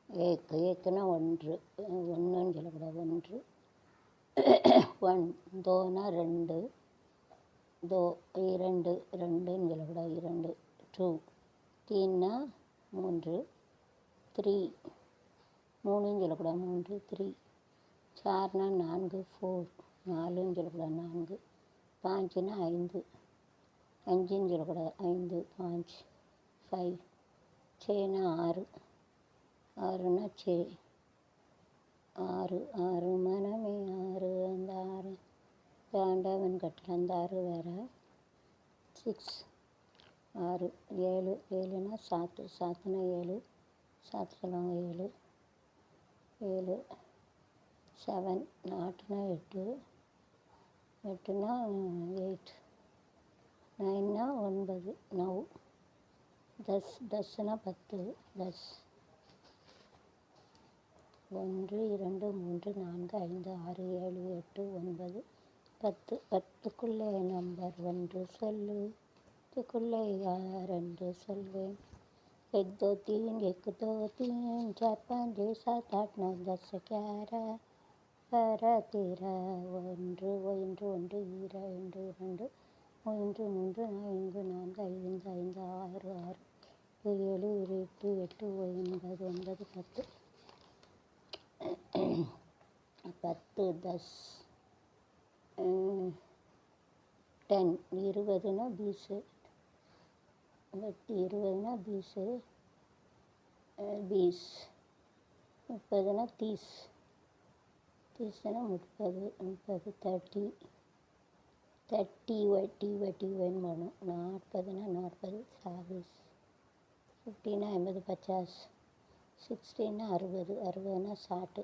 ஏக்குனா ஒன்று, ஒன்றுன்னு சொல்லக்கூடாது. ஒன்று. ஒன். தோனா ரெண்டு, தோ இரண்டு, ரெண்டுன்னு சொல்லக்கூடாது. இரண்டு. டூ. தீன்னா மூன்று. த்ரீ. மூணுன்னு சொல்லக்கூடாது. மூன்று. த்ரீ. சார்னா நான்கு. ஃபோர். நாலுன்னு சொல்லக்கூடாது. நான்கு. பாஞ்சுன்னா ஐந்து. அஞ்சுன்னு சொல்லக்கூடாது. ஐந்து. பாஞ்ச். ஃபைவ். சேனா ஆறு. ஆறுனா சே. ஆறு. ஆறு மனமே ஆறு. அந்த ஆறு ஆண்டவன் கட்டளை. அந்த ஆறு வேறு. சிக்ஸ். ஆறு. ஏழு. ஏழுனா சாத்து. சாத்துனா ஏழு. சாத்து சொல்லுவாங்க. ஏழு. ஏழு. செவன். நாட்டுனா எட்டு. எட்டுனா எயிட். நைன்னா ஒன்பது. நவ். தஸ். தஸ்ஸுனா பத்து. தஸ். ஒன்று, இரண்டு, மூன்று, நான்கு, ஐந்து, ஆறு, ஏழு, எட்டு, ஒன்பது, பத்து. பத்துக்குள்ளே நம்பர் ஒன்று சொல்லு. பத்துக்குள்ளே யாரென்று சொல்வேன். एक दो तीन, एक दो तीन, चार पाँच छः सात आठ नौ दस ग्यारह बारह तेरह. ஒன்று. ஒன்று. இரண்டு. இரண்டு. மூன்று. ஐந்து. நான்கு. ஐந்து. ஆறு. ஆறு. ஏழு. எட்டு. எட்டு. ஒன்பது. ஒன்பது. பத்து. பத்து. தஸ். டென். இருபதுனா பீஸு. இருபதுனா பீஸு. பீஸ். முப்பதுனா தீஸ். தீஸ்னா முப்பது. முப்பது. தேர்ட்டி. டிஒய்ன்னு போகணும். நாற்பதுனா நாற்பது. சார்வீஸ். 50னா 50. பச்சாஸ். 60னா 60. 60னா சாட்டு.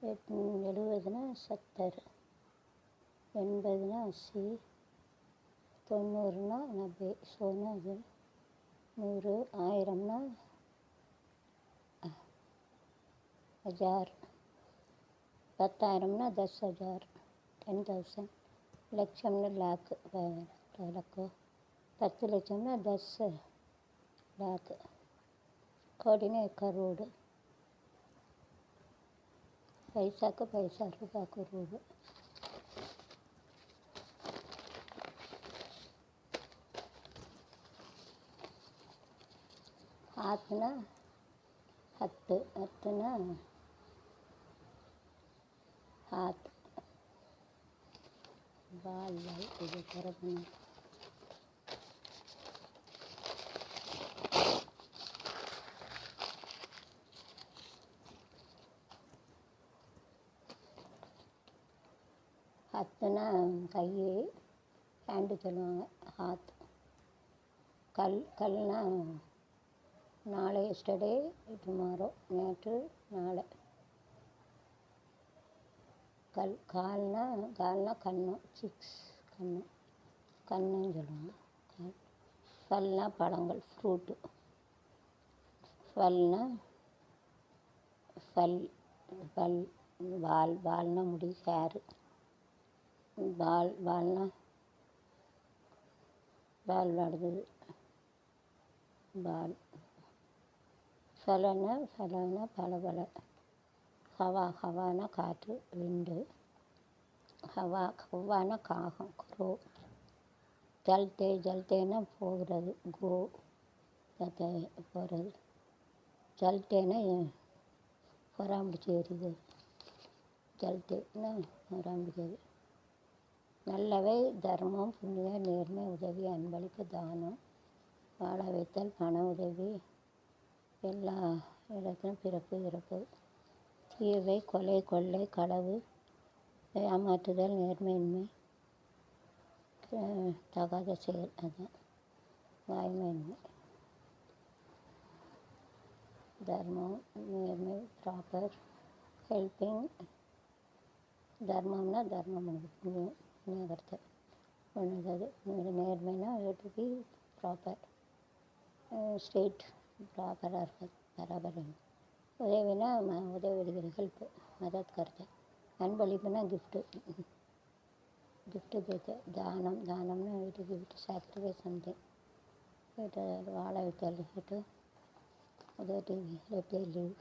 70னா 70. 80னா 80. 90னா 90. சோனா அது 100. 1000னா 1000. 10,000னா 10,000. 10,000. லட்சம்னு லாக்கு. லக்கு. 10 லட்சம்னா 10 லாக்கு. கோடினா கரோடு. பைசாக்கு பைசா. ரூபாய்க்கு ரூபா. ஹாத்துனா 10. 10னா ஹாத். வால். இது திறக்கணும். ஹத்துனா கை. ஹேண்டு சொல்லுவாங்க. ஹாத். கல்னா நாளை. எஸ்டர்டே. டுமாரோ. நேற்று. நாளை. கால்னா கண்ணு. சிக்ஸ். கண்ணுன்னு சொல்லுவாங்க. பல்னா பழங்கள். ஃப்ரூட்டு. பல்னா பல். வால்னா முடி. ஹேரு. வால்னா பால் விளாடுது. பால். ஃபலனா பல. ஹவானா காற்று. விண்டு. ஹவானா காகம். குரோ. ஜல்தேனா போகிறது. கோ. போகிறது. ஜல்தேனா பொறாம்பிடிச்சி ஏறுது. ஜல்தேனா பொறாம்பிடிக்கிறது. நல்லவை. தர்மம். புண்ணியம். நேர்மை. உதவி. அன்பளிப்பு. தானம். வாழ வைத்தல். பண உதவி. எல்லா இடத்திலும் பிறப்பு இறப்பு. தீவை. கொலை. கொள்ளை. களவு. ஏமாற்றுதல். நேர்மையின்மை. தகாத செயல். அதுதான் வாய்மையின்மை. தர்மம். நேர்மை. ப்ராப்பர். ஹெல்பிங். தர்மம்னா தர்மம் புண்ணியம். புண்ணியகர்த்தை பண்ணுறது. நேர்மைனா டு பி ப்ராப்பர். ஸ்ட்ரெயிட். ப்ராப்பராக இருக்குது. பராபரம். உதவினா உதவி. ஹெல்ப்பு. மதத் கருத்தை. அன்பளிப்புனா கிஃப்ட்டு. கிஃப்ட்டு கேட்க. தானம்னா வீட்டுக்கு சாக்ரிஃபைஸ் சம்திங். வீட்டை வாழ வைத்தல். வீட்டு உதவி. Let leave.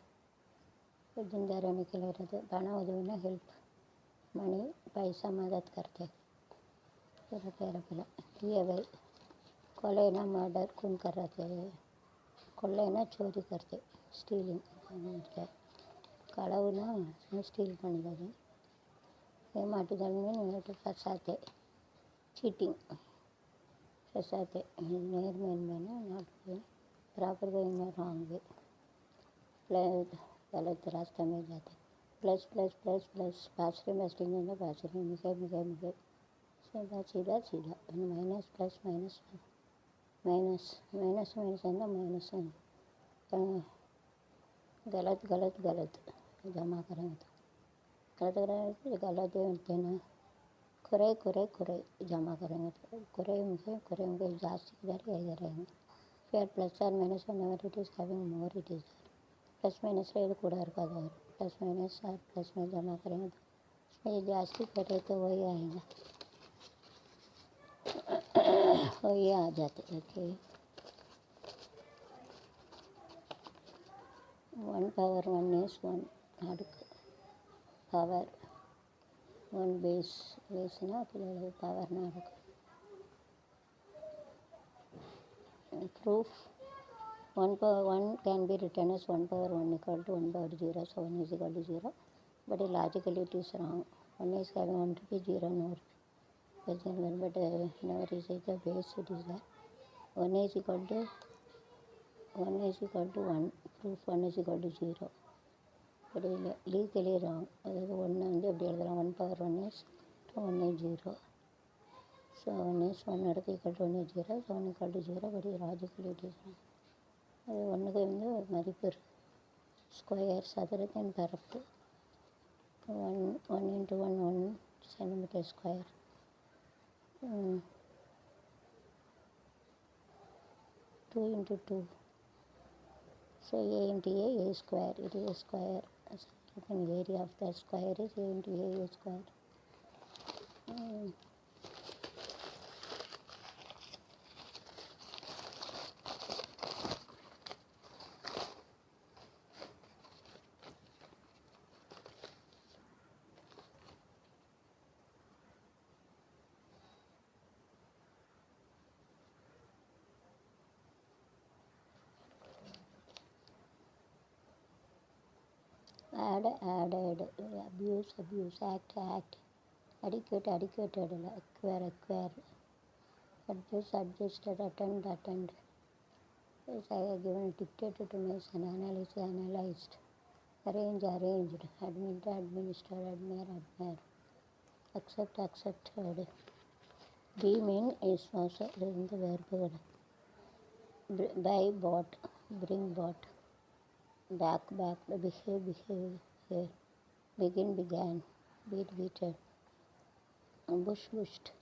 जिंदाराने केलं होतं पाना उदवना हेल्प मनी पैसा मदद करते तेरा प्यारा पिला ये भाई कोलेना मर्डर खून कर रहे थे कोलेना चोरी करते स्टीलिंग कड़वना स्टील पड़े माटुगल में फसाते चीटिंग फसाते नेर में not proper going wrong way गलत रास्ते में जाते प्लस प्लस प्लस प्लस पासरी मस्टिंग है पासरी मिगे सीधा सीधा सीधा minus plus minus minus minus minus है माइनस गलत गलत गलत जमा करेंगे तो गलत गलत होते ना कुरे कुरे कुरे जमा करेंगे तो कुरे जास्ती इधर इधर रहेंगे फिर प्लस और minus whenever it is having more it is there plus minus இது கூட இருக்காது प्लस माइनस और प्लस में जमा करेंगे तो ये जास्ती करे तो वही आएगा वही आ जाते ओके 1 power 1 is 1 அடுக்கு பவர் 1 பேஸ்னா அதில் பவர்னா அடுக்கு proof 1 power 1 can be written as 1 power 1 equal to 1 power 0 so 1 is equal to 0 but logically it is wrong 1 is having 1 to be 0 no but never is it the base it is there 1 is equal to 1 proof 1 is equal to 0 but legally wrong அதாவது 1 வந்து எப்படி எழுதலாம் 1 power 1 is 1 is 0 so 1 is 1 அடுத்து equal to 1 is 0 so 1 equal to 0 but logically it is wrong அது ஒன்றுக்கு வந்து ஒரு மதிப்பு ஸ்கொயர் சதுரத்தின் பரப்பு 1 into 1 1 centimetre square 2 into 2 so a into a square it is a square so area of the square is a into a square added abuse act adequate acquire adjusted attend as I have given dictated to me analyzed arranged admire accepted be mean is also in the verb buy bought bring bought back behave here began beated bushed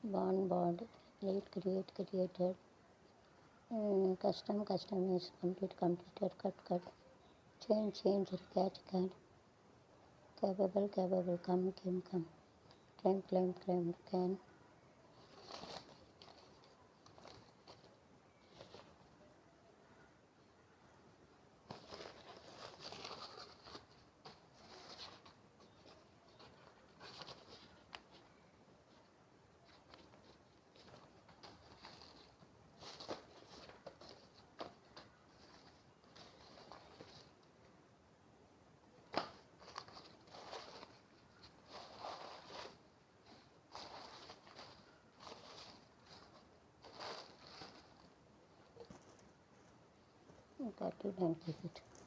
bond late created custom is completed cut change catch capable come claim can got it and keep it.